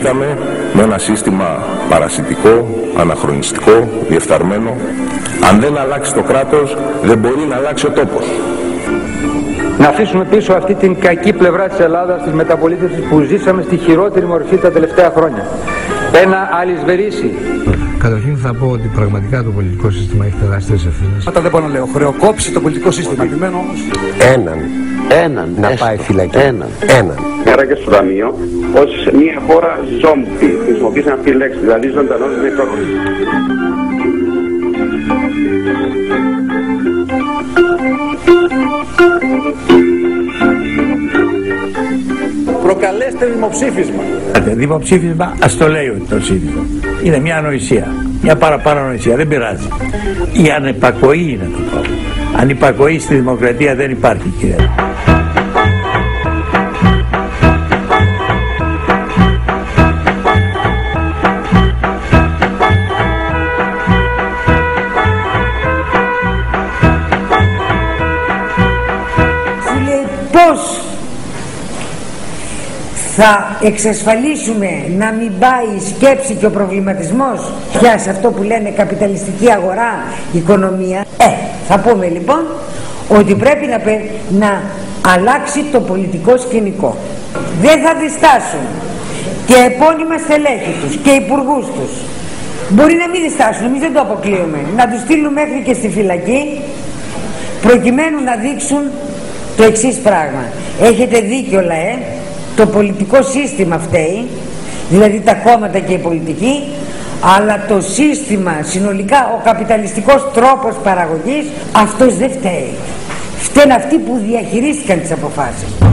γεννηθήκαμε με ένα σύστημα παρασιτικό, αναχρονιστικό, διεφθαρμένο. Αν δεν αλλάξει το κράτος, δεν μπορεί να αλλάξει ο τόπος. Να αφήσουμε πίσω αυτή την κακή πλευρά της Ελλάδας, της μεταπολίτευσης που ζήσαμε στη χειρότερη μορφή τα τελευταία χρόνια. Ένα αλυσβερίσι. Καταρχήν θα πω ότι πραγματικά το πολιτικό σύστημα έχει τεράστιες ευθύνες. Όταν δεν μπορώ να λέω, χρεοκόπησε το πολιτικό σύστημα. Επιμένω όμως. Έναν να πάει φυλακή. Έναν. Άρα και στο Ταμείο, ως μια χώρα ζόμπι, χρησιμοποίησαν αυτή τη λέξη, δηλαδή ζωντανός νεκρός. Προκαλέστε δημοψήφισμα. Δημοψήφισμα, ας το λέει το ΣΥΡΙΖΑ. Είναι μια ανοησία. Μια παραπάνω ανοησία. Δεν πειράζει. Η ανυπακοή είναι το πρόβλημα. Ανυπακοή στη δημοκρατία δεν υπάρχει, κύριε. Πώς θα εξασφαλίσουμε να μην πάει η σκέψη και ο προβληματισμός πια σε αυτό που λένε καπιταλιστική αγορά, οικονομία? Θα πούμε λοιπόν ότι πρέπει να αλλάξει το πολιτικό σκηνικό. Δεν θα διστάσουν και επώνυμα στελέχη τους και υπουργούς τους. Μπορεί να μην διστάσουν, εμείς δεν το αποκλείουμε, να τους στείλουν μέχρι και στη φυλακή προκειμένου να δείξουν το εξής πράγμα. Έχετε δίκιο λαέ, το πολιτικό σύστημα φταίει, δηλαδή τα κόμματα και η πολιτική, αλλά το σύστημα συνολικά, ο καπιταλιστικός τρόπος παραγωγής, αυτός δεν φταίει. Φταίνε αυτοί που διαχειρίστηκαν τις αποφάσεις.